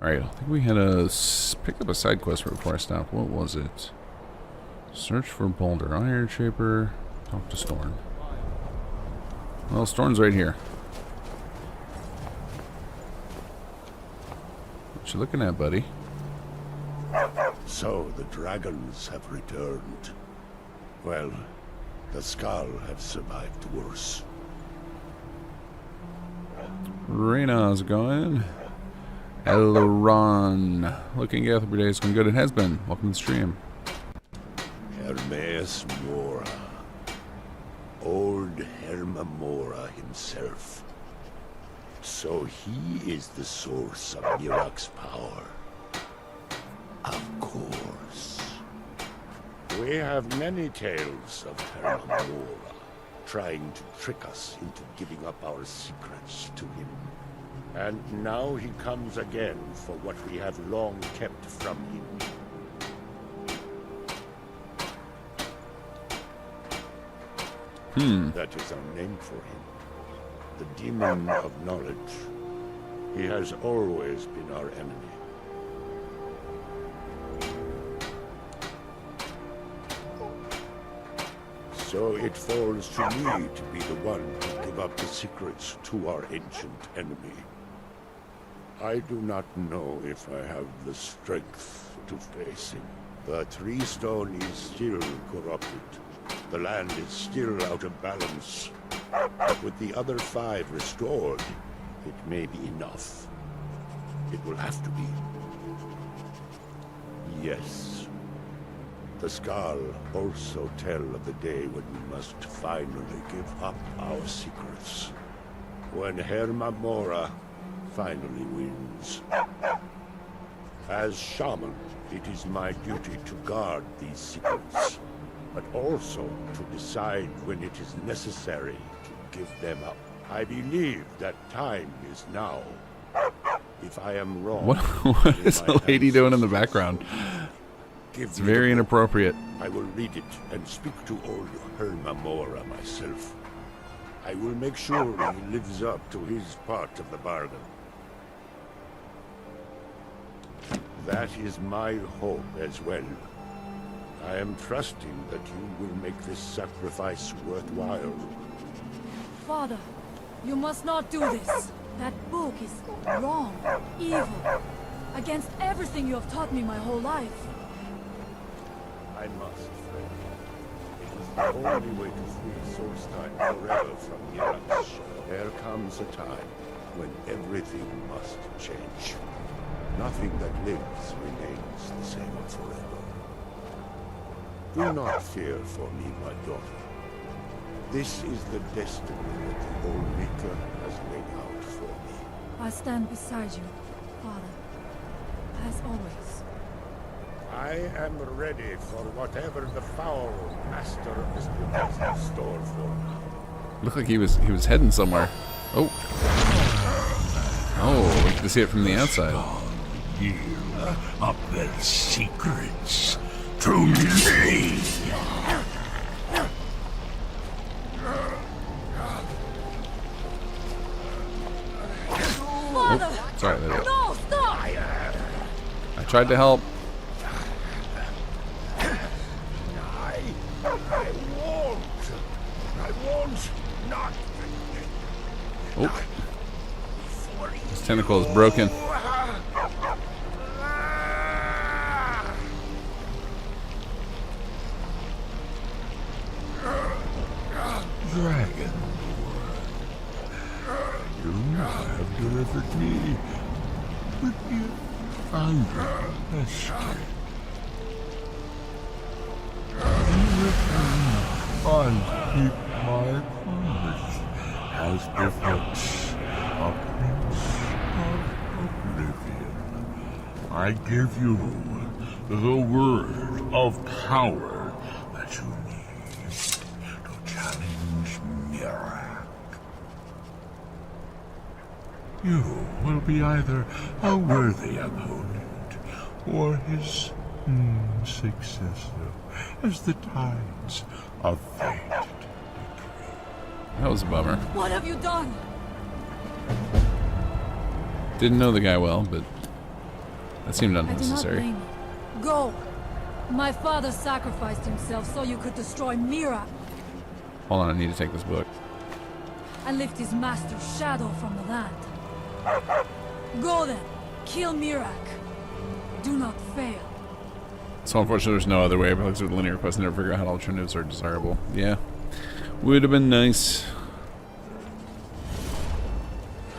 Alright, I think we had to pick up a side quest before I stopped. What was it? Search for Boulder. Iron Shaper. Talk to Storm. Well, Storm's right here. What you looking at, buddy? So the dragons have returned. Well, the Skull have survived worse. Reyna, how's it going? Elron. Looking Kinggath every day. It's going good. It has been. Welcome to the stream. Hermes Mora. Old Herma Mora himself. So he is the source of Mirak's power. Of course. We have many tales of Herma Mora trying to trick us into giving up our secrets to him. And now he comes again for what we have long kept from him. That is our name for him. The demon of knowledge. He has always been our enemy. So it falls to me to be the one to give up the secrets to our ancient enemy. I do not know if I have the strength to face him. The Three Stone is still corrupted. The land is still out of balance. But with the other 5 restored, it may be enough. It will have to be. Yes. The Skull also tell of the day when we must finally give up our secrets. When Herma Mora finally wins. As shaman, it is my duty to guard these secrets, but also to decide when it is necessary to give them up. I believe that time is now. If I am wrong... What is the lady doing in the background? It's very inappropriate. I will read it and speak to old Herma Mora myself. I will make sure he lives up to his part of the bargain. That is my hope as well. I am trusting that you will make this sacrifice worthwhile. Father, you must not do this. That book is wrong, evil, against everything you have taught me my whole life. I must, friend. It is the only way to free Solstein forever from Mirak's. There comes a time when everything must change. Nothing that lives remains the same forever. Do not fear for me, my daughter. This is the destiny that the old Maker has laid out for me. I stand beside you, Father, as always. I am ready for whatever the foul master of this book has in store for me. Looked like he was heading somewhere. Oh. Oh, we can see it from the outside. You up their secrets to me. Father! Oh, sorry, there we go. No, stop! I tried to help. I won't not. Oh. His tentacle is broken. Dragon, you have delivered me, but you underestimate. In return, I keep my promise as befits a prince of oblivion. I give you the word of power that you need to challenge Mirak. You will be either a worthy opponent or his successor, as the tides of fate decree. That was a bummer. What have you done? Didn't know the guy well, but That seemed I do not unnecessary. blame you. Go! My father sacrificed himself so you could destroy Mira Hold on, I need to take this book. and lift his master's shadow from the land. Go then! Kill Mirak! Do not fail. So unfortunately there's no other way, but like with linear quests, I never figure out how alternatives are desirable. Yeah. Would have been nice.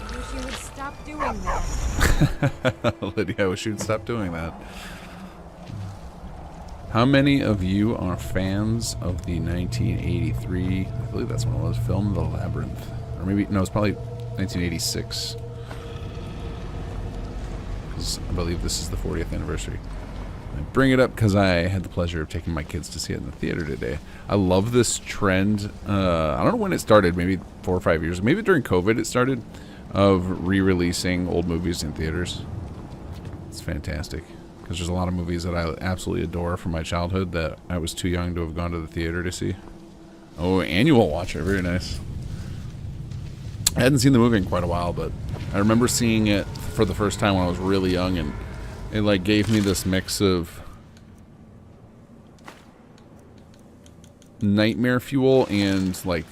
I wish you would stop doing that. Lydia, I wish you'd stop doing that. How many of you are fans of the 1983, I believe that's when it was, film The Labyrinth? Or maybe, no, it's probably 1986. Because I believe this is the 40th anniversary. I bring it up because I had the pleasure of taking my kids to see it in the theater today. I love this trend. I don't know when it started, maybe 4 or 5 years. Maybe during COVID it started, of re-releasing old movies in theaters. It's fantastic. Because there's a lot of movies that I absolutely adore from my childhood that I was too young to have gone to the theater to see. Oh, annual watcher. Very nice. I hadn't seen the movie in quite a while, but I remember seeing it for the first time when I was really young, and it like gave me this mix of nightmare fuel and like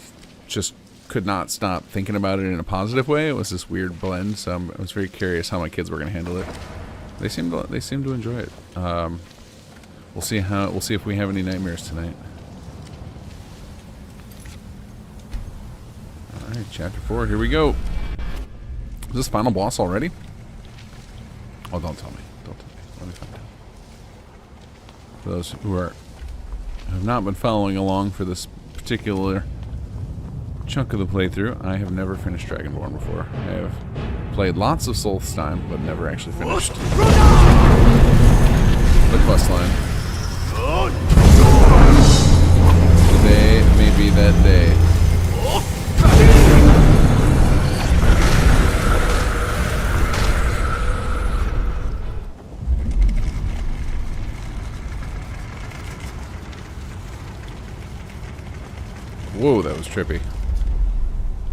just could not stop thinking about it in a positive way. It was this weird blend, so I was very curious how my kids were going to handle it. They seem to enjoy it. We'll see if we have any nightmares tonight. All right, chapter 4. Here we go. Is this final boss already? Oh, don't tell me. Don't tell me. Let me find out. For those who have not been following along for this particular chunk of the playthrough, I have never finished Dragonborn before. I have played lots of Solstheim, but never actually finished the quest line. Today may be that day. Whoa, that was trippy.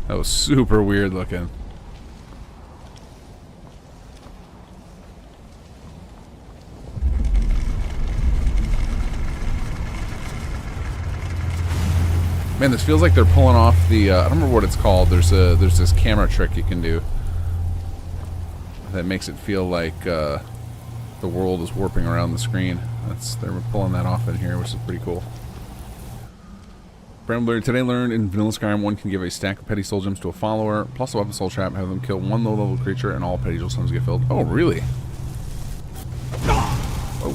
That was super weird looking. Man, this feels like they're pulling off the, I don't remember what it's called. There's this camera trick you can do that makes it feel like the world is warping around the screen. They're pulling that off in here, which is pretty cool. Brambler, today learned in Vanilla Skyrim, one can give a stack of petty soul gems to a follower, plus a weapon soul trap, have them kill one low-level creature, and all petty soul gems get filled. Oh, really? Oh.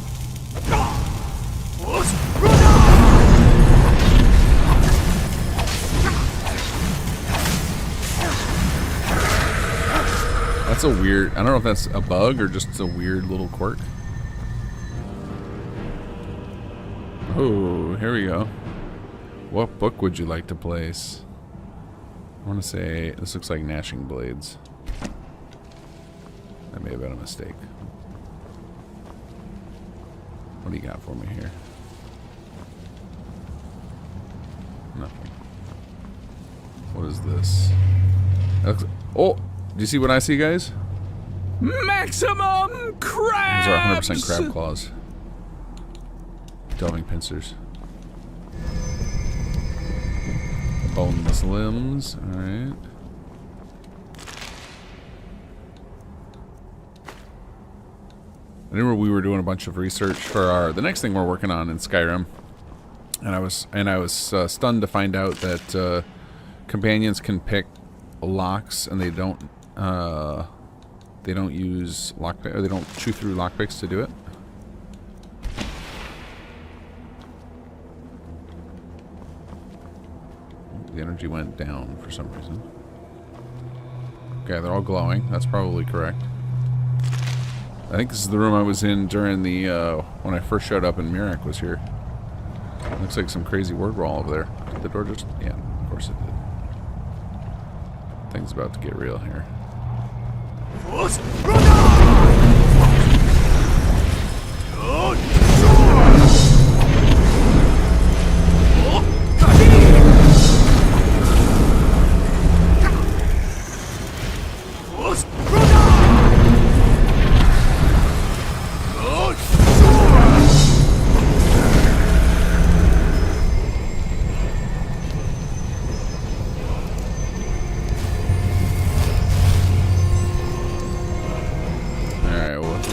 That's a weird, I don't know if that's a bug or just a weird little quirk. Oh, here we go. What book would you like to place? I want to say, this looks like Gnashing Blades. That may have been a mistake. What do you got for me here? Nothing. What is this? That looks, oh! Do you see what I see, guys? Maximum crabs! These are 100% crab claws. Delving pincers. Boneless limbs. Alright. I remember we were doing a bunch of research for the next thing we're working on in Skyrim. And I was stunned to find out that companions can pick locks, and they don't use lockpick, or they don't chew through lockpicks to do it. The energy went down for some reason. Okay, they're all glowing. That's probably correct. I think this is the room I was in during the when I first showed up and Mirak was here. Looks like some crazy word wall over there. Did the door just... Yeah, of course it did. Things about to get real here.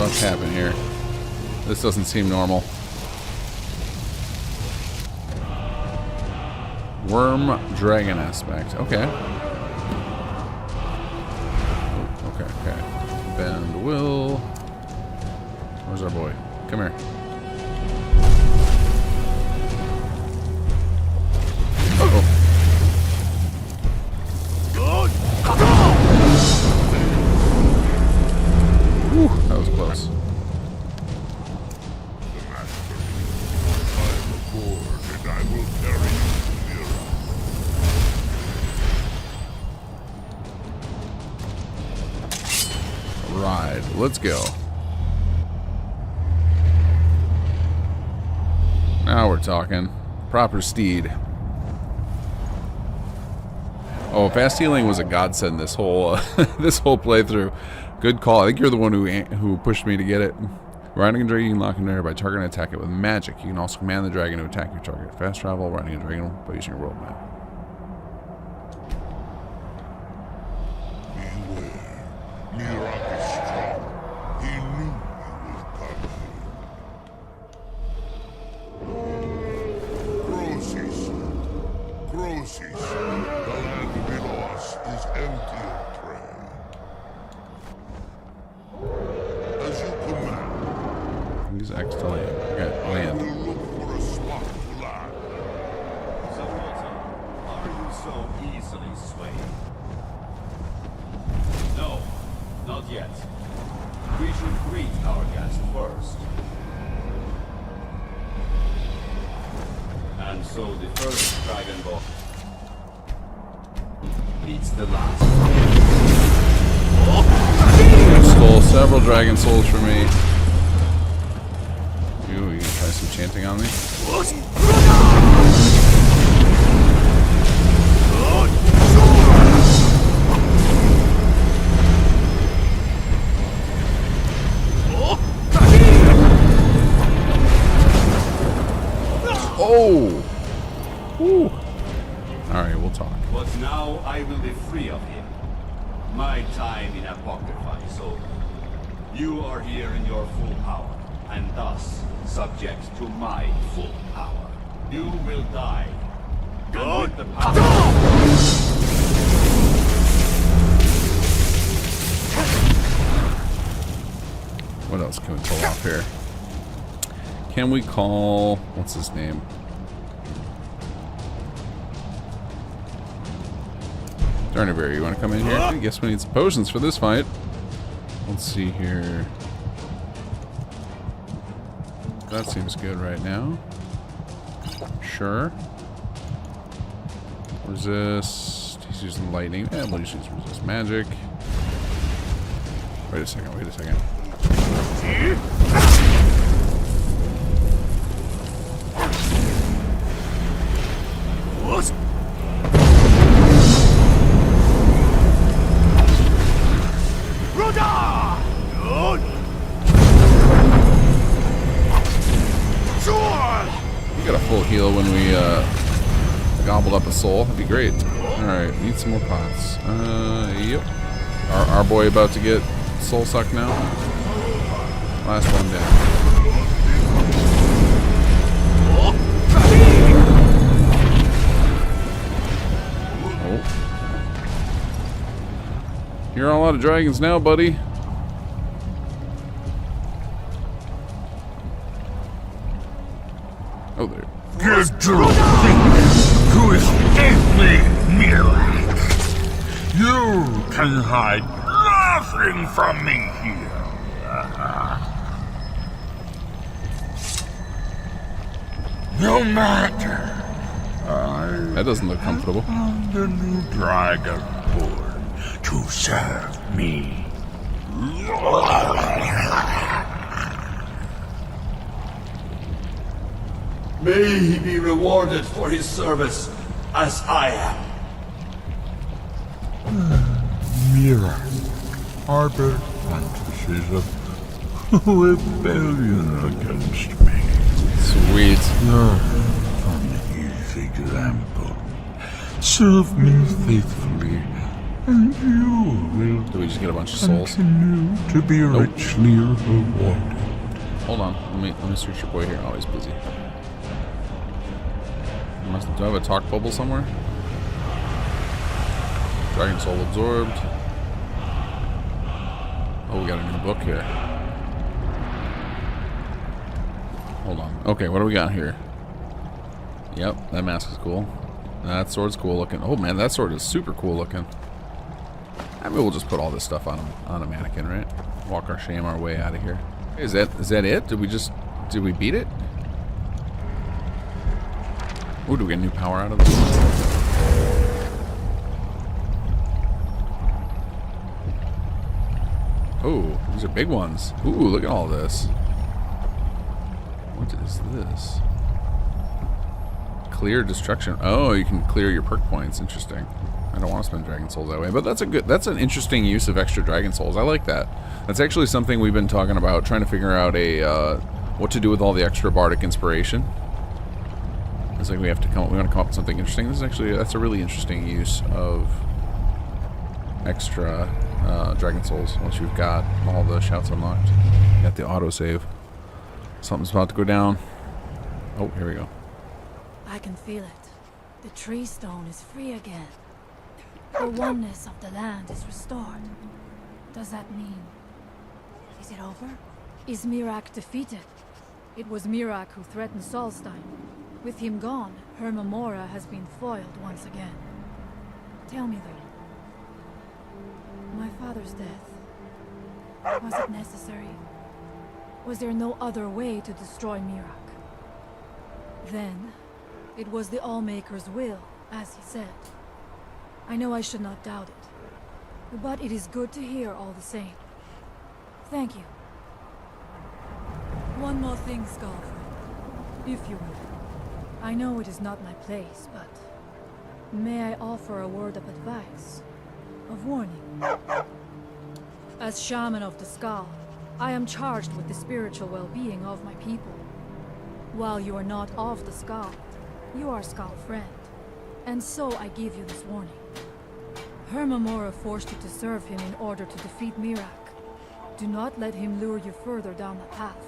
fuck happened here? This doesn't seem normal. Worm dragon aspect. Okay. Okay, okay. Bend will. Where's our boy? Come here. Uh-oh. Whew, that was close. And I will carry you to Mira. Ride. Let's go. Now we're talking. Proper steed. Oh, fast healing was a godsend this whole this whole playthrough. Good call. I think you're the one who pushed me to get it. Riding a dragon, you can lock in air by targeting and attack it with magic. You can also command the dragon to attack your target. Fast travel, riding a dragon by using your world map. Beware. Mira is strong. He knew you would come here. Crosis. The land below us is empty of prey. As you command, Use X to land. Okay, land. we'll look for a spot to land. Are you so easily swayed? No, not yet. We should greet our guest first. And so the first dragon ball meets the last. You stole several dragon souls from me. You gonna try some chanting on me? Oh! Woo. Alright, we'll talk. But now I will be free of him. My time in Apocrypha is over. You are here in your full power, and thus subject to my full power. You will die. And with the power. What else can we pull off here? Can we call... what's his name? Darnaberry, you want to come in here? I guess we need some potions for this fight. Let's see here. That seems good right now. Sure. Resist. He's using lightning. Yeah, we'll just use resist magic. Wait a second, wait a second. We got a full heal when we gobbled up a soul. That'd be great. Alright, need some more pots. Yep. Our boy about to get soul sucked now. Last one down. Oh. You're on a lot of dragons now, buddy. Oh, there. Get to think to escape me, Mirak. You can hide nothing from me here. No matter. That doesn't look comfortable. I'm the new dragon born to serve me. May he be rewarded for his service, as I am. Mira, harbor fantasies of rebellion against me. Sweet. Learn from his example. Serve me faithfully, and you will Do we just get a bunch of souls? continue to be richly rewarded. Hold on. Let me search your boy here. Oh, he's busy. Do I have a talk bubble somewhere? Dragon soul absorbed. Oh, we got a new book here. Hold on. Okay, what do we got here? Yep, that mask is cool. That sword's cool looking. Oh man, that sword is super cool looking. I mean, we'll just put all this stuff on a mannequin, right? Walk our shame our way out of here. Is that it? Did we beat it? Ooh, do we get new power out of this? Oh, these are big ones. Ooh, look at all this. What is this? Clear destruction. Oh, you can clear your perk points. Interesting. I don't want to spend dragon souls that way, but that's an interesting use of extra dragon souls. I like that. That's actually something we've been talking about, trying to figure out what to do with all the extra bardic inspiration. It's like we want to come up with something interesting. That's a really interesting use of extra dragon souls once you've got all the shouts unlocked. Got the autosave. Something's about to go down. Oh, here we go. I can feel it. The tree stone is free again. The oneness of the land is restored. Does that mean... is it over? Is Mirak defeated? It was Mirak who threatened Solstein. With him gone, Her Memora has been foiled once again. Tell me though. My father's death. Was it necessary? Was there no other way to destroy Mirak? Then, it was the Allmaker's will, as he said. I know I should not doubt it, but it is good to hear all the same. Thank you. One more thing, Skullfriend, if you will. I know it is not my place, but may I offer a word of advice, of warning? As Shaman of the Skull, I am charged with the spiritual well-being of my people. While you are not of the Skull, you are Skullfriend, and so I give you this warning. Her Memora forced you to serve him in order to defeat Mirak. Do not let him lure you further down that path.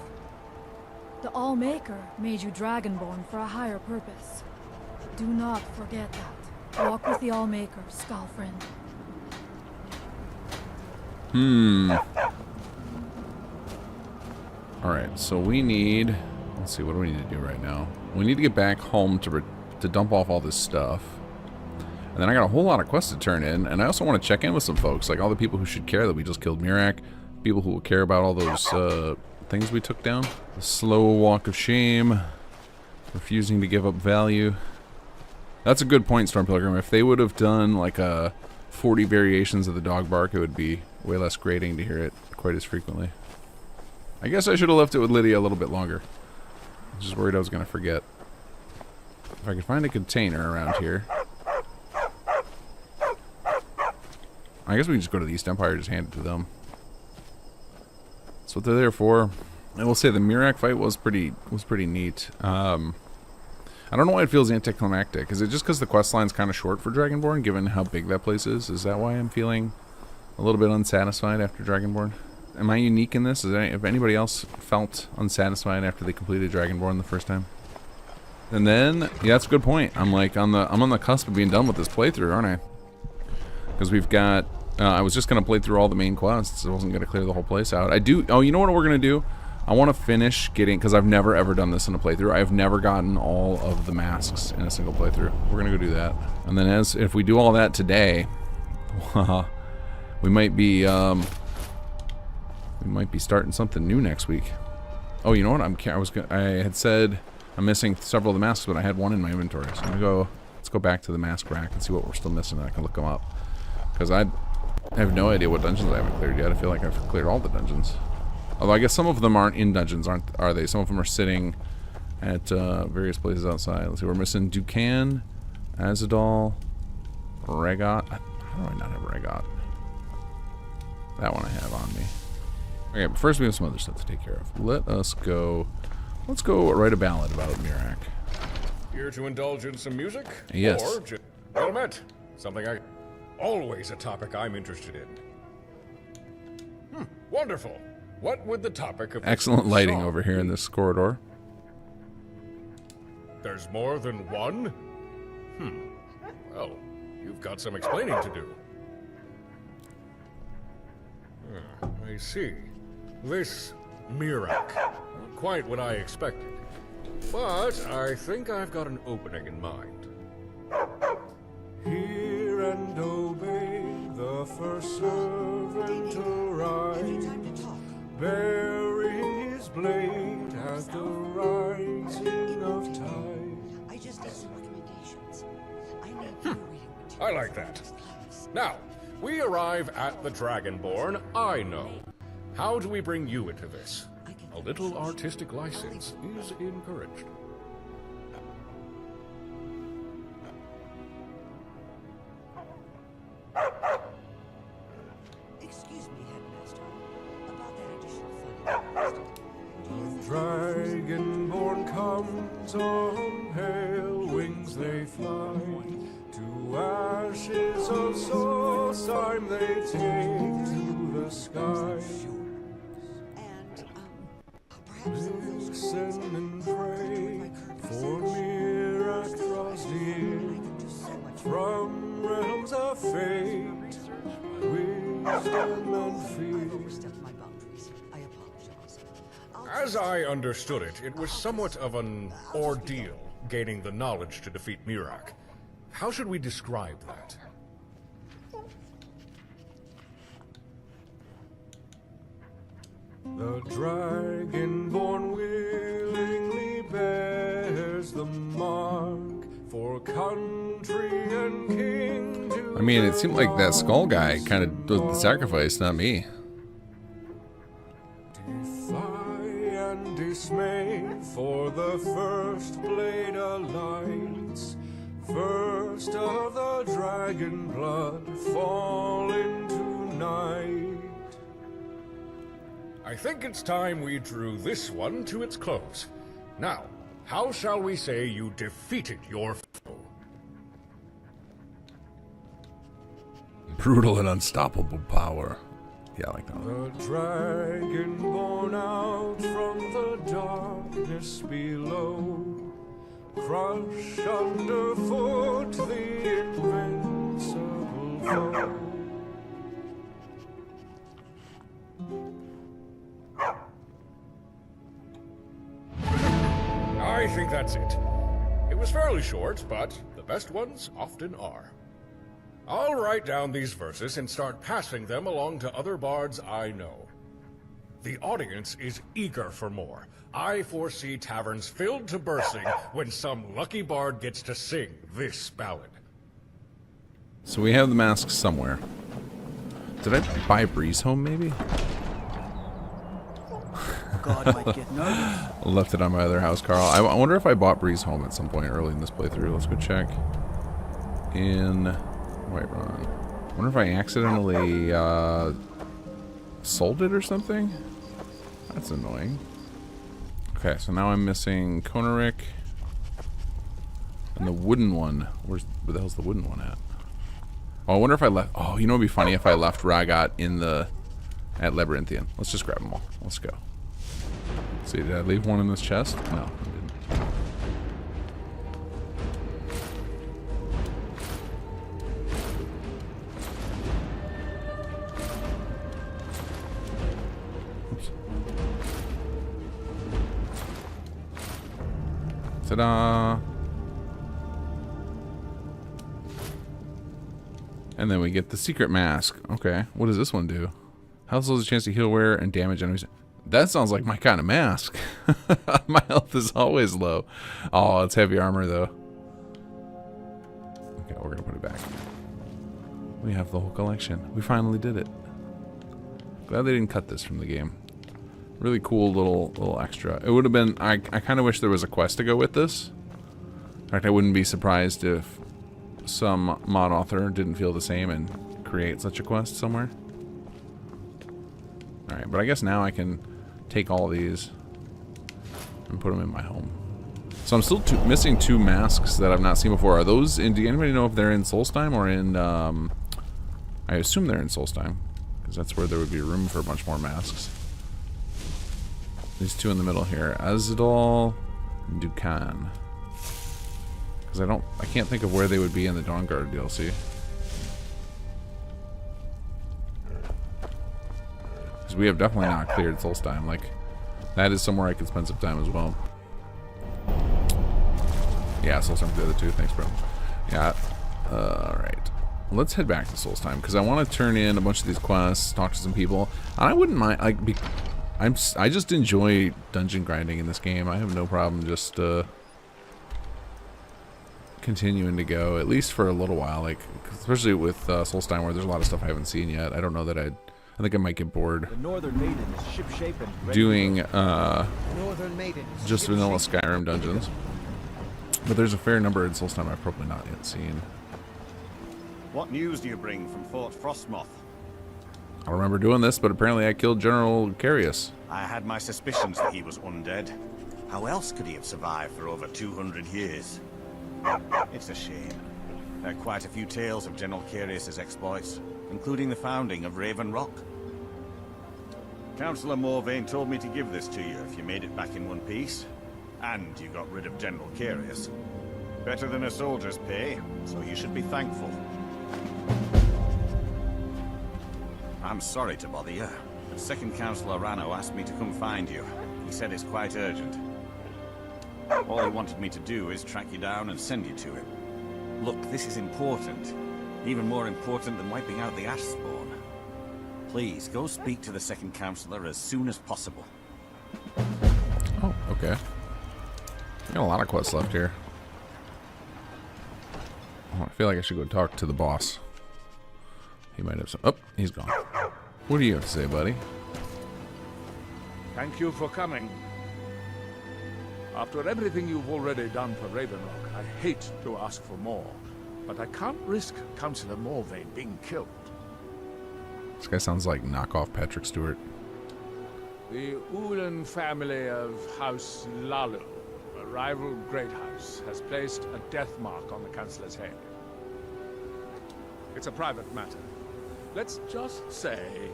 The Allmaker made you Dragonborn for a higher purpose. Do not forget that. Walk with the Allmaker, Skullfriend. Alright, so we need... Let's see, what do we need to do right now? We need to get back home to dump off all this stuff. And then I got a whole lot of quests to turn in, and I also want to check in with some folks, like all the people who should care that we just killed Mirak, people who will care about all those things we took down. The slow walk of shame, refusing to give up value. That's a good point, Storm Pilgrim. If they would have done like 40 variations of the dog bark, it would be way less grating to hear it quite as frequently. I guess I should have left it with Lydia a little bit longer. I was just worried I was going to forget. If I could find a container around here. I guess we can just go to the East Empire and just hand it to them. That's what they're there for. I will say the Mirak fight was pretty neat. I don't know why it feels anticlimactic. Is it just because the quest line's kind of short for Dragonborn, given how big that place is? Is that why I'm feeling a little bit unsatisfied after Dragonborn? Am I unique in this? If anybody else felt unsatisfied after they completed Dragonborn the first time? And then, yeah, that's a good point. I'm on the cusp of being done with this playthrough, aren't I? Because we've got. I was just gonna play through all the main quests. I wasn't gonna clear the whole place out. Oh, you know what we're gonna do? I want to finish getting, because I've never ever done this in a playthrough. I've never gotten all of the masks in a single playthrough. We're gonna go do that, and then if we do all that today, we might be starting something new next week. Oh, you know what? I had said I'm missing several of the masks, but I had one in my inventory. So I'm gonna let's go back to the mask rack and see what we're still missing, and I can look them up. Because I have no idea what dungeons I haven't cleared yet. I feel like I've cleared all the dungeons. Although I guess some of them aren't in dungeons, are they? Some of them are sitting at various places outside. Let's see, we're missing Dukan, Azadal, Regot. How do I not have Regot? That one I have on me. Okay, but first we have some other stuff to take care of. Let's go write a ballad about Mirak. Here to indulge in some music? Yes. Or just settlement? Something I... Always a topic I'm interested in. Wonderful. What would the topic of this Excellent lighting song over here in this corridor. There's more than one? Well, you've got some explaining to do. I see. This Mirak. Not quite what I expected. But I think I've got an opening in mind. Hear and obey the first servant arrive, bearing his blade at the rising of tide. I just need some recommendations. I need new reading materials. I like that. Now, we arrive at the Dragonborn I know. How do we bring you into this? A little artistic license is encouraged. Excuse me, Headmaster. About that additional funding. Dragonborn comes on pale wings they fly. To ashes of soulstime they take to the sky. And, perhaps Listen and pray, for Mirak draws near. From realms of fate, wisdom and fear. overstepped my boundaries. I apologize. As I understood it, it was somewhat of an ordeal gaining the knowledge to defeat Mirak. How should we describe that? The Dragonborn willingly bears the mark for country and king to I mean, it seemed like that skull guy kind of did the sacrifice, not me. defy and dismay, for the first blade alights. First of the dragon blood fall into night. I think it's time we drew this one to its close. Now, how shall we say you defeated your foe? Brutal and unstoppable power. Yeah, I like that one. The dragon born out from the darkness below, crush underfoot the invincible foe. I think that's it. It was fairly short, but the best ones often are. I'll write down these verses and start passing them along to other bards I know. The audience is eager for more. I foresee taverns filled to bursting when some lucky bard gets to sing this ballad. So we have the masks somewhere. Did I buy Breeze home, maybe? God might get nervous. Left it on my other house, Carl. I wonder if I bought Breeze home at some point early in this playthrough. Let's go check. In Whiterun. I wonder if I accidentally sold it or something? That's annoying. Okay, so now I'm missing Konarek. And the wooden one. Where the hell's the wooden one at? Oh, I wonder if I left... Oh, you know what would be funny if I left Ragat at Labyrinthian. Let's just grab them all. Let's go. Let's see, did I leave one in this chest? No, I didn't. Oops. Ta-da! And then we get the secret mask. Okay, what does this one do? Health has a chance to heal wear and damage enemies. That sounds like my kind of mask. My health is always low. Oh, it's heavy armor though. Okay, we're gonna put it back. We have the whole collection. We finally did it. Glad they didn't cut this from the game. Really cool little extra. It would have been. I kind of wish there was a quest to go with this. In fact, I wouldn't be surprised if some mod author didn't feel the same and create such a quest somewhere. Alright, but I guess now I can take all these and put them in my home. So I'm still missing two masks that I've not seen before. Are those in... Do anybody know if they're in Solstheim or in I assume they're in Solstheim, because that's where there would be room for a bunch more masks. These two in the middle here, Azadal and Dukan. Because I can't think of where they would be in the Dawnguard DLC. Because we have definitely not cleared Solstheim. Like, that is somewhere I could spend some time as well. Yeah, Solstheim's the other two. Thanks, bro. Yeah. Alright. Let's head back to Solstheim, because I want to turn in a bunch of these quests, talk to some people. And I wouldn't mind, like, I just enjoy dungeon grinding in this game. I have no problem just continuing to go, at least for a little while. Like, especially with Solstheim, where there's a lot of stuff I haven't seen yet. I don't know that I think I might get bored doing just vanilla Skyrim dungeons. But there's a fair number in Solstheim I've probably not yet seen. What news do you bring from Fort Frostmoth? I don't remember doing this, but apparently I killed General Carius. I had my suspicions that he was undead. How else could he have survived for over 200 years? It's a shame. There are quite a few tales of General Carius' exploits, including the founding of Raven Rock. Councillor Morvain told me to give this to you if you made it back in one piece. And you got rid of General Carius. Better than a soldier's pay, so you should be thankful. I'm sorry to bother you, but Second Councillor Rano asked me to come find you. He said it's quite urgent. All he wanted me to do is track you down and send you to him. Look, this is important. Even more important than wiping out the Ash Spawn. Please, go speak to the Second Councillor as soon as possible. Oh, okay. Got a lot of quests left here. Oh, I feel like I should go talk to the boss. He might have some... Oh, he's gone. What do you have to say, buddy? Thank you for coming. After everything you've already done for Ravenrock, I hate to ask for more, but I can't risk Councillor Morvain being killed. This guy sounds like knockoff Patrick Stewart. The Ulan family of House Lalu, a rival great house, has placed a death mark on the Councillor's head. It's a private matter. Let's just say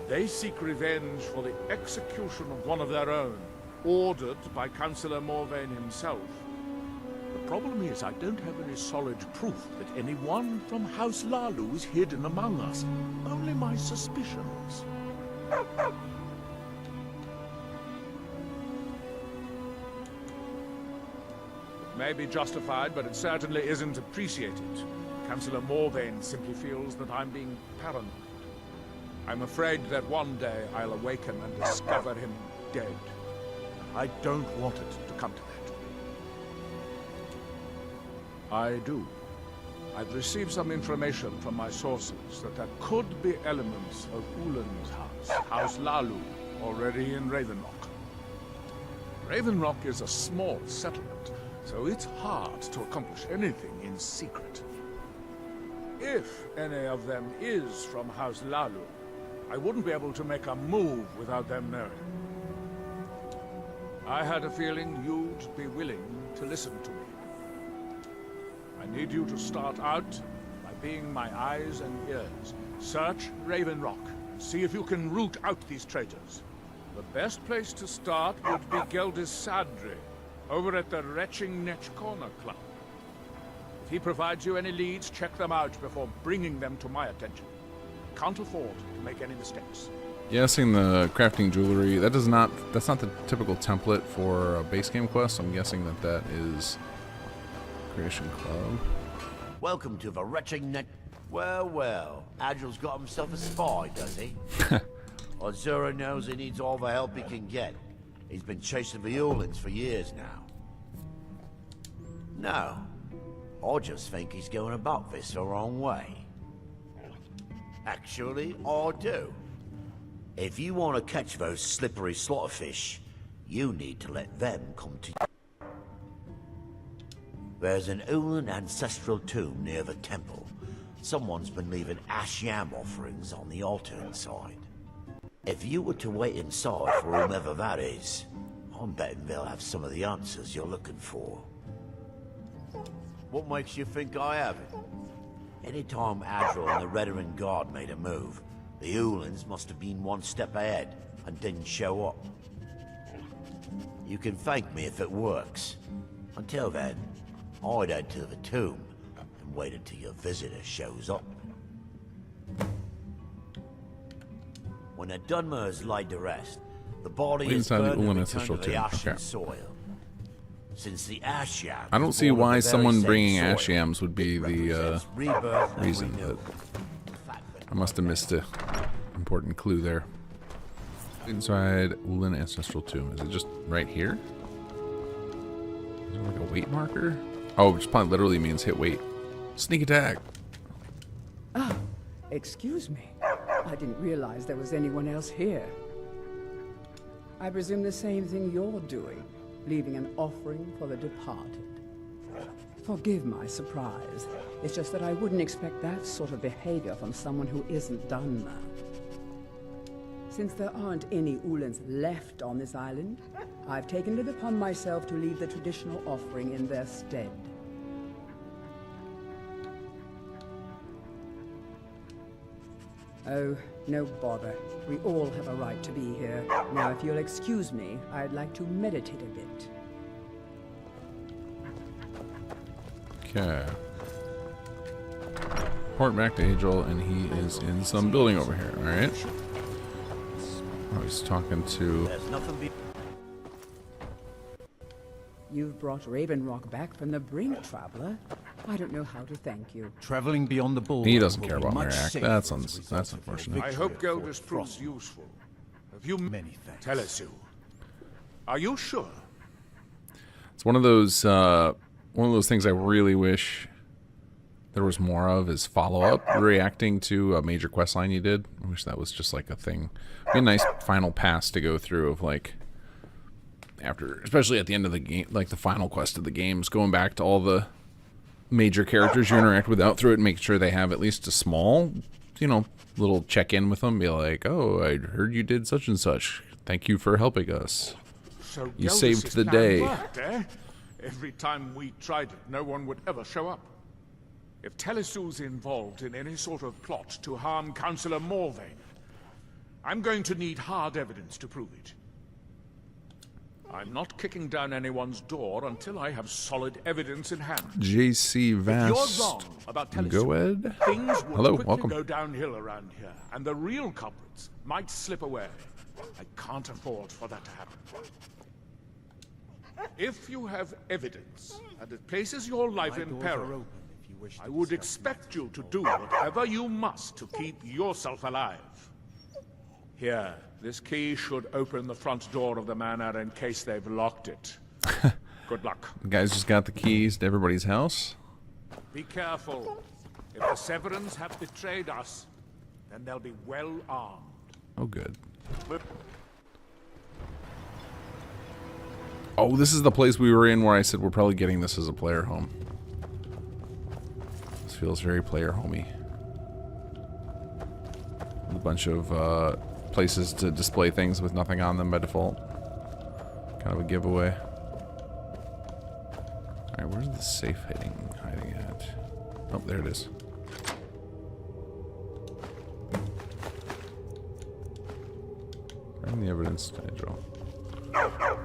they seek revenge for the execution of one of their own, ordered by Councillor Morvain himself. The problem is I don't have any solid proof that anyone from House Lalu is hidden among us. Only my suspicions. It may be justified, but it certainly isn't appreciated. Councillor Morvain simply feels that I'm being paranoid. I'm afraid that one day I'll awaken and discover him dead. I don't want it to come to that. I do. I've received some information from my sources that there could be elements of Ulan's house, House Lalu, already in Ravenrock. Ravenrock is a small settlement, so it's hard to accomplish anything in secret. If any of them is from House Lalu, I wouldn't be able to make a move without them knowing. I had a feeling you'd be willing to listen to me. I need you to start out by being my eyes and ears. Search Ravenrock and see if you can root out these traitors. The best place to start would be Geldis Sadri, over at the Retching Netch Corner Club. If he provides you any leads, check them out before bringing them to my attention. Can't afford to make any mistakes. Guessing the crafting jewelry, that's not the typical template for a base game quest. I'm guessing that is Creation Club. Welcome to the Retching Net. Well, well, Agil's got himself a spy, does he? Ozura knows he needs all the help he can get. He's been chasing the Ulans for years now. No, I just think he's going about this the wrong way. Actually, I do. If you want to catch those slippery slaughterfish, you need to let them come to you. There's an Ulan ancestral tomb near the temple. Someone's been leaving ash yam offerings on the altar inside. If you were to wait inside for whomever that is, I'm betting they'll have some of the answers you're looking for. What makes you think I have it? Anytime Adril and the Redoran Guard made a move, the Ulans must have been one step ahead and didn't show up. You can thank me if it works. Until then, I'd head to the tomb and wait until your visitor shows up. When the Dunmer is laid to rest, the body is inside the burned and Ulan returned ancestral to the tomb. ashen Okay. soil. Since the ash yam I don't is see born of why the very someone same bringing soil, ash yams would be it the represents rebirth and reason, renewal. but I must have missed a important clue there. Inside Ulan ancestral tomb. Is it just right here? Is there like a weight marker? Oh, which probably literally means hit weight. Sneak attack. Ah, excuse me. I didn't realize there was anyone else here. I presume the same thing you're doing, leaving an offering for the departed. Forgive my surprise. It's just that I wouldn't expect that sort of behavior from someone who isn't Dunmer. Since there aren't any Ulans left on this island, I've taken it upon myself to leave the traditional offering in their stead. Oh, no bother. We all have a right to be here. Now, if you'll excuse me, I'd like to meditate a bit. Okay. Report back to Agel, and he is in some building over here. Alright. I was talking to... You've brought Raven Rock back from the brink, traveler. I don't know how to thank you. Traveling beyond the border. He doesn't care about Mariak. That's unfortunate. I hope Geldus proves useful. Have you many thanks? Telesu. Are you sure? It's one of those things I really wish there was more of, is follow-up reacting to a major quest line you did. I wish that was just like a thing. Be a nice final pass to go through of like, after, especially at the end of the game, like the final quest of the games, going back to all the major characters you interact with out through it and make sure they have at least a small, you know, little check-in with them. Be like, oh, I heard you did such and such. Thank you for helping us. So You Geldus's saved the plan day. worked, eh? Every time we tried it, no one would ever show up. If Telesu's involved in any sort of plot to harm Councillor Morvain, I'm going to need hard evidence to prove it. I'm not kicking down anyone's door until I have solid evidence in hand. JC Vast. If you're wrong about Telesu, Goed. things will Hello, quickly welcome. go downhill around here, and the real culprits might slip away. I can't afford for that to happen. If you have evidence, and it places your life in peril, I would expect you to do whatever you must to keep yourself alive. Here, this key should open the front door of the manor in case they've locked it. Good luck. The guys just got the keys to everybody's house. Be careful. If the Severans have betrayed us, then they'll be well armed. Oh, good. Oh, this is the place we were in where I said we're probably getting this as a player home. This feels very player homey. A bunch of places to display things with nothing on them by default. Kind of a giveaway. Alright, where's the safe hiding at? Oh, there it is. Bring the evidence to Angel.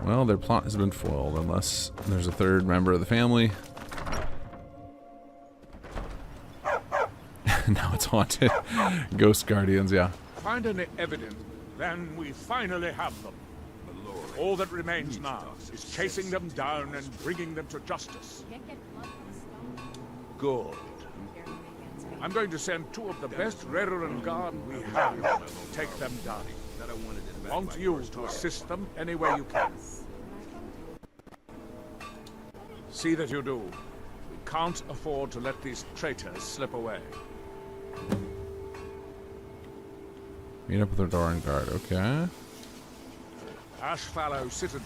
Well, their plot has been foiled, unless there's a third member of the family. Now it's haunted. Ghost Guardians, yeah. Find any evidence, then we finally have them. All that remains now is chasing them down and bringing them to justice. Good. I'm going to send two of the best Redoran Guard we have to take them down. On to you to assist them any way you can. See that you do. We can't afford to let these traitors slip away. Meet up with the Doran Guard, okay. Ashfallow Citadel.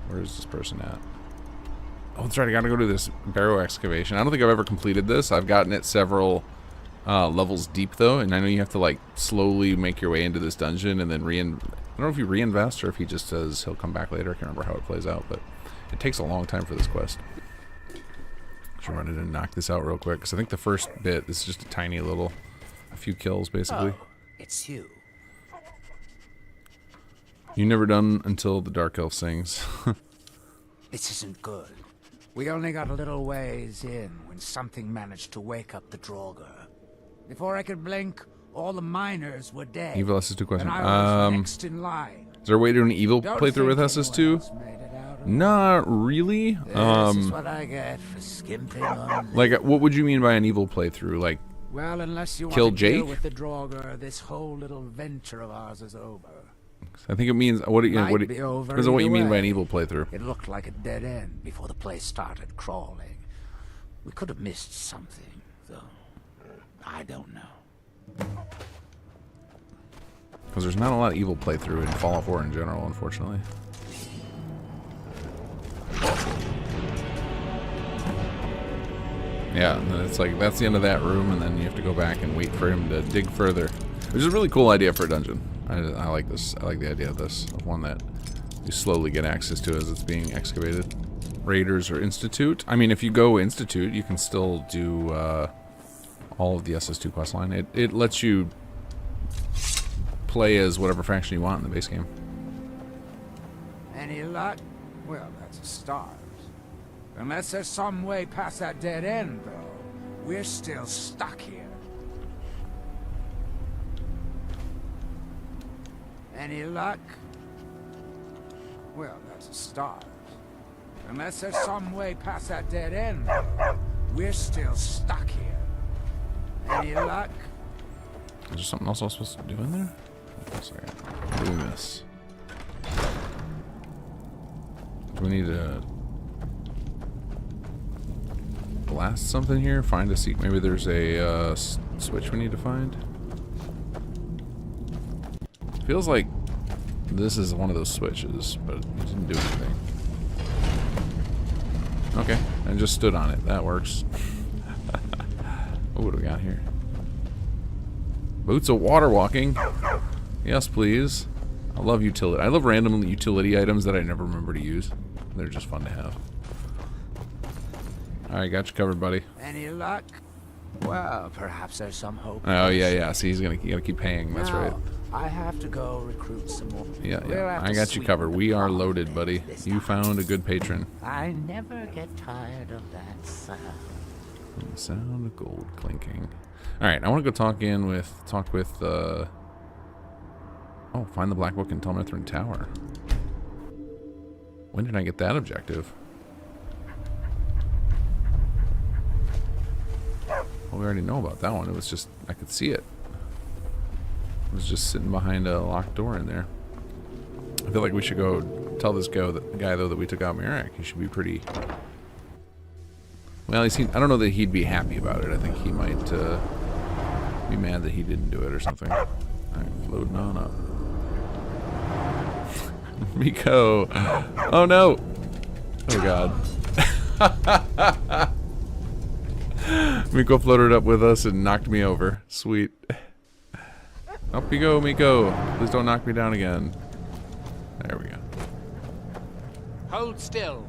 Where is this person at? Oh, that's right, I gotta go to this barrow excavation. I don't think I've ever completed this. I've gotten it several levels deep, though, and I know you have to, like, slowly make your way into this dungeon and then I don't know if you reinvest or if he just says he'll come back later. I can't remember how it plays out, but it takes a long time for this quest. Should run in and knock this out real quick, because I think the first bit is just a tiny little, a few kills basically. Oh, it's you. You never done until the Dark Elf sings. This isn't good. We only got a little ways in when something managed to wake up the Draugr. Before I could blink, all the miners were dead. Evil SS2 question. And I was next in line. Is there a way to do an evil Don't playthrough with think SS2? Not really. This is what I get for skimping on. Like, what would you mean by an evil playthrough? Like, Well, unless you kill want to deal Jake? with the Draugr, this whole little venture of ours is over. I think it means what? Might be over Depends on what you either mean by an way. evil playthrough. It looked like a dead end before the place started crawling. We could have missed something, though. I don't know. Because there's not a lot of evil playthrough in Fallout 4 in general, unfortunately. Yeah, and then it's like, that's the end of that room, and then you have to go back and wait for him to dig further. Which is a really cool idea for a dungeon. I like this. I like the idea of this. Of one that you slowly get access to as it's being excavated. Raiders or Institute. I mean, if you go Institute, you can still do all of the SS2 questline. It lets you play as whatever faction you want in the base game. Any luck? Well, that's a start. Unless there's some way past that dead end, though, we're still stuck here. Any luck? Well, that's a start. Unless there's some way past that dead end, though, we're still stuck here. Any luck? Is there something else I was supposed to do in there? Wait a second. I'm doing this. Do we need to blast something here? Find a seat. Maybe there's a switch we need to find. Feels like this is one of those switches, but it didn't do anything. Okay, I just stood on it. That works. What do we got here? Boots of water walking. Yes, please. I love utility. I love random utility items that I never remember to use. They're just fun to have. Alright, got you covered, buddy. Any luck? Well, perhaps there's some hope. Oh, yeah. See, you gotta keep paying. That's right. I have to go recruit some more. Yeah. I got you covered. We are loaded, buddy. You found a good patron. I never get tired of that sound. The sound of gold clinking. Alright, I want to go talk with, oh, find the Black Book in Telmethrin Tower. When did I get that objective? Well, we already know about that one. It was just, I could see it. It was just sitting behind a locked door in there. I feel like we should go tell this guy though, that we took out Merak. He should be pretty... Well, I don't know that he'd be happy about it. I think he might be mad that he didn't do it or something. Alright, floating on up. Miko! Oh no! Oh god. Miko floated up with us and knocked me over. Sweet. Up you go, Miko. Please don't knock me down again. There we go. Hold still.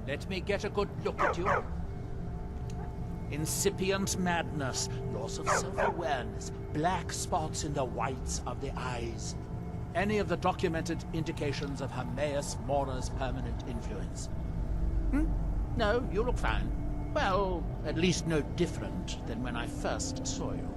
Let me get a good look at you. Incipient madness, loss of self-awareness, black spots in the whites of the eyes. Any of the documented indications of Hermaeus Mora's permanent influence? No, you look fine. Well, at least no different than when I first saw you.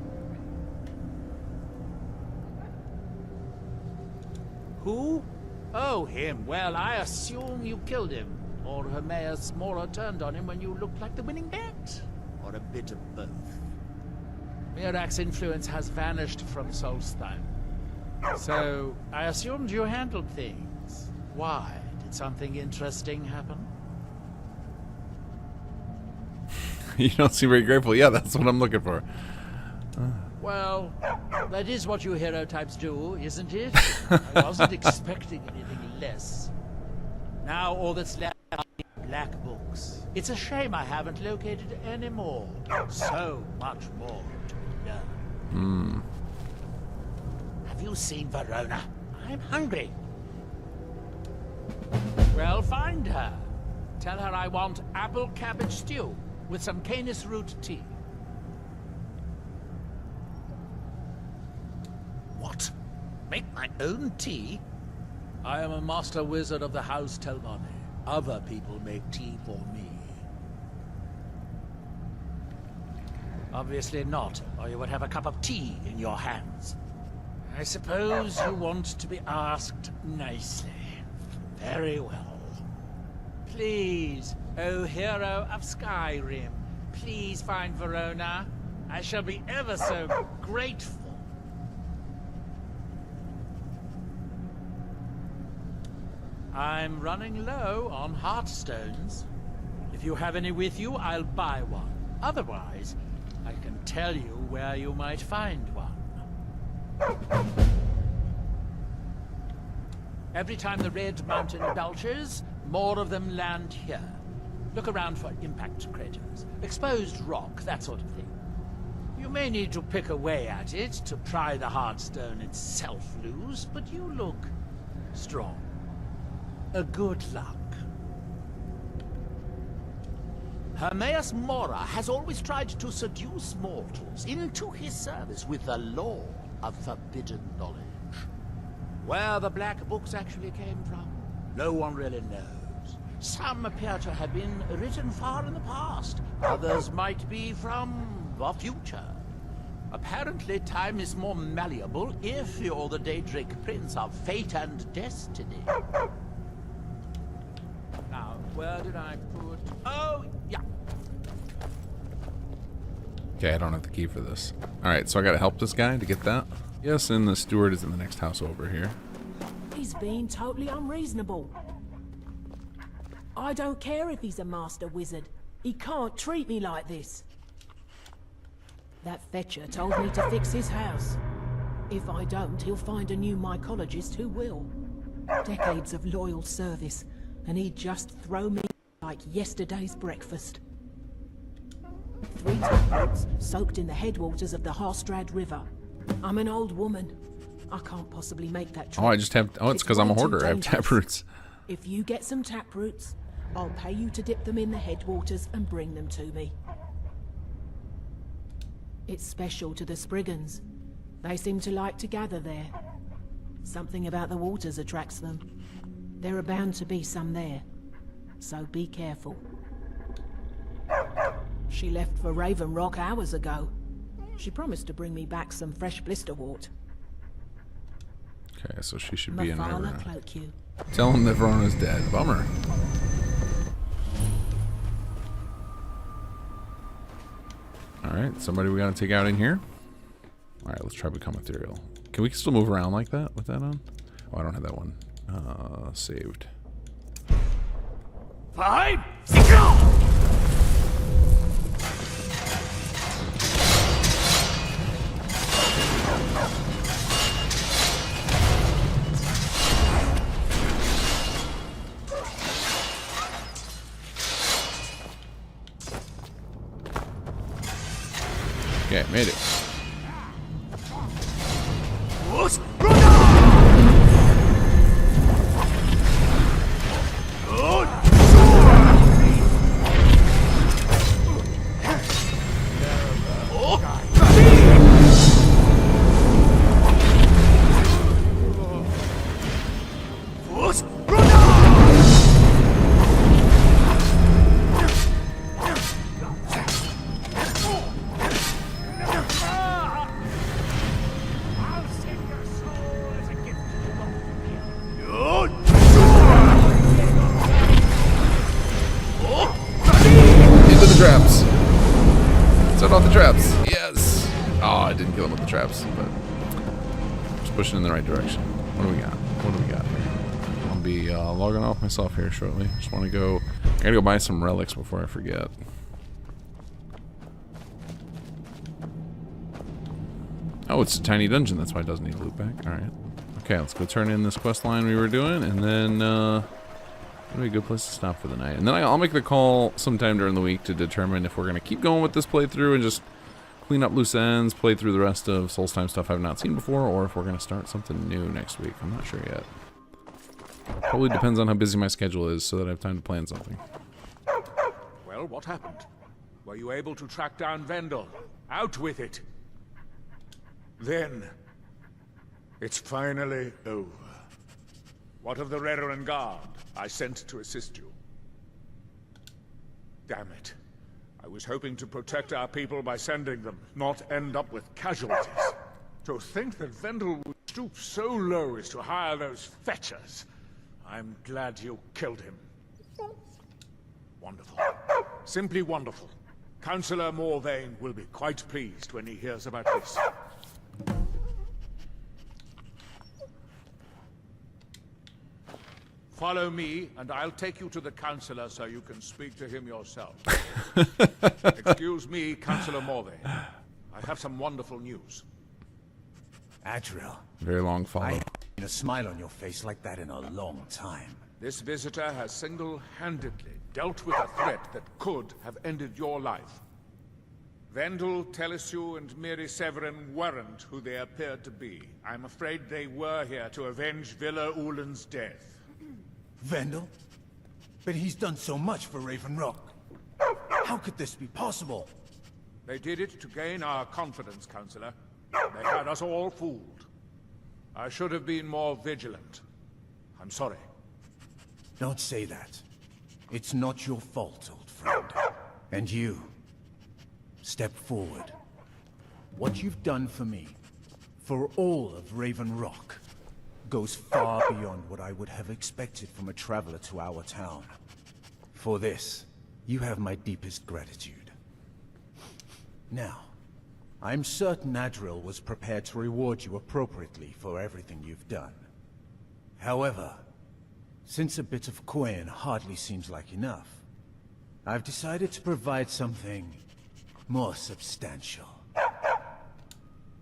Who? Oh, him. Well, I assume you killed him. Or Hermaeus Mora turned on him when you looked like the winning bet. Or a bit of both. Mirak's influence has vanished from Solstheim. So, I assumed you handled things. Why? Did something interesting happen? You don't seem very grateful. Yeah, that's what I'm looking for. Well, that is what you hero types do, isn't it? I wasn't expecting anything less. Now all that's left are black books. It's a shame I haven't located any more. So much more to learn. Have you seen Verona? I'm hungry. Well, find her. Tell her I want apple cabbage stew with some canis root tea. What? Make my own tea? I am a master wizard of the House Talem. Other people make tea for me. Obviously not, or you would have a cup of tea in your hands. I suppose you want to be asked nicely. Very well. Please, O hero of Skyrim, please find Verona. I shall be ever so grateful. I'm running low on heartstones. If you have any with you, I'll buy one. Otherwise, I can tell you where you might find one. Every time the Red Mountain belches, more of them land here. Look around for impact craters, exposed rock, that sort of thing. You may need to pick away at it to pry the hardstone itself loose, but you look strong. A good luck. Hermaeus Mora has always tried to seduce mortals into his service with the lore of forbidden knowledge. Where the black books actually came from, no one really knows. Some appear to have been written far in the past. Others might be from the future. Apparently, time is more malleable if you're the Daedric Prince of Fate and Destiny. Now, where did I put... Oh, yeah. Okay, I don't have the key for this. Alright, so I gotta help this guy to get that. Yes, and the steward is in the next house over here. He's being totally unreasonable. I don't care if he's a master wizard. He can't treat me like this. That fetcher told me to fix his house. If I don't, he'll find a new mycologist who will. Decades of loyal service, and he'd just throw me like yesterday's breakfast. 3 taproots soaked in the headwaters of the Harstrad River. I'm an old woman. I can't possibly make that trip. Oh, I just have... Oh, it's because I'm a way too hoarder. I have dangerous. taproots. If you get some taproots, I'll pay you to dip them in the headwaters and bring them to me. It's special to the Spriggans. They seem to like to gather there. Something about the waters attracts them. There are bound to be some there, so be careful. She left for Raven Rock hours ago. She promised to bring me back some fresh blisterwort. Okay, so she should be in Mafala Verona. cloak you. Tell him that Verona's dead. Bummer. Alright, somebody we gotta take out in here. Alright, let's try become ethereal. Can we still move around like that with that on? Oh, I don't have that one. Saved. 5, Okay, made it. Into the traps. Set off the traps. Yes. Oh, I didn't kill him with the traps, but just pushing in the right direction. What do we got? What do we got here? I'll be logging off myself here shortly. Just want to go. I gotta go buy some relics before I forget. Oh, it's a tiny dungeon. That's why it doesn't need loot back. All right. Okay, let's go turn in this quest line we were doing, and then that'd be a good place to stop for the night. And then I'll make the call sometime during the week to determine if we're gonna keep going with this playthrough and just clean up loose ends, play through the rest of Soulstime stuff I've not seen before, or if we're gonna start something new next week. I'm not sure yet. Probably depends on how busy my schedule is, so that I have time to plan something. Well, what happened? Were you able to track down Vendel? Out with it! Then, it's finally over. What of the Reverend Guard I sent to assist you? Damn it. I was hoping to protect our people by sending them, not end up with casualties. To think that Vendel would stoop so low as to hire those fetchers. I'm glad you killed him. Wonderful. Simply wonderful. Councillor Morvain will be quite pleased when he hears about this. Follow me, and I'll take you to the Councillor so you can speak to him yourself. Excuse me, Councillor Morvain. I have some wonderful news. Adriel. Very long follow. I haven't seen a smile on your face like that in a long time. This visitor has single-handedly dealt with a threat that could have ended your life. Vendel, Telesue, and Miri Severin weren't who they appeared to be. I'm afraid they were here to avenge Villa Ulen's death. Vendel? But he's done so much for Raven Rock. How could this be possible? They did it to gain our confidence, Councillor. They had us all fooled. I should have been more vigilant. I'm sorry. Don't say that. It's not your fault, old friend. And you, step forward. What you've done for me, for all of Raven Rock, goes far beyond what I would have expected from a traveler to our town. For this, you have my deepest gratitude. Now, I'm certain Adriel was prepared to reward you appropriately for everything you've done. However, since a bit of coin hardly seems like enough, I've decided to provide something more substantial.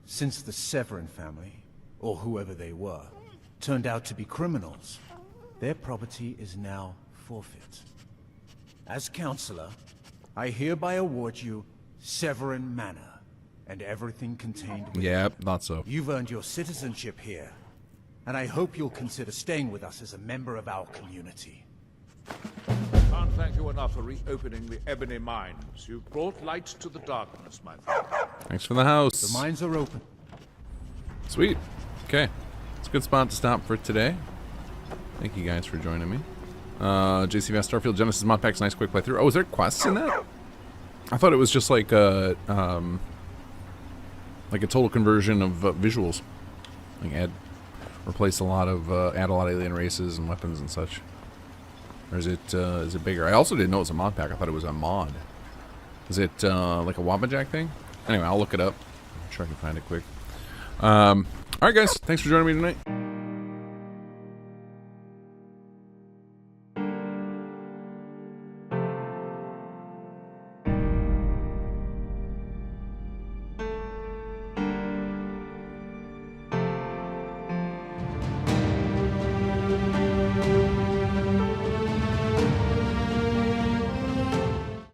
Since the Severin family, or whoever they were, turned out to be criminals, their property is now forfeit. As Councillor, I hereby award you Severin Manor, and everything contained within. Yep, not so. You've earned your citizenship here, and I hope you'll consider staying with us as a member of our community. Can't thank you enough for reopening the Ebony Mines. You've brought light to the darkness, my friend. Thanks for the house. The mines are open. Sweet. Okay. It's a good spot to stop for today. Thank you guys for joining me. JC Vast Starfield Genesis mod packs, nice quick playthrough. Oh, is there quests in that? I thought it was just like a total conversion of visuals. Like add a lot of alien races and weapons and such. Or is it bigger? I also didn't know it was a mod pack. I thought it was a mod. Is it like a Wabbajack thing? Anyway, I'll look it up. I'm sure I can find it quick. Alright guys, thanks for joining me tonight.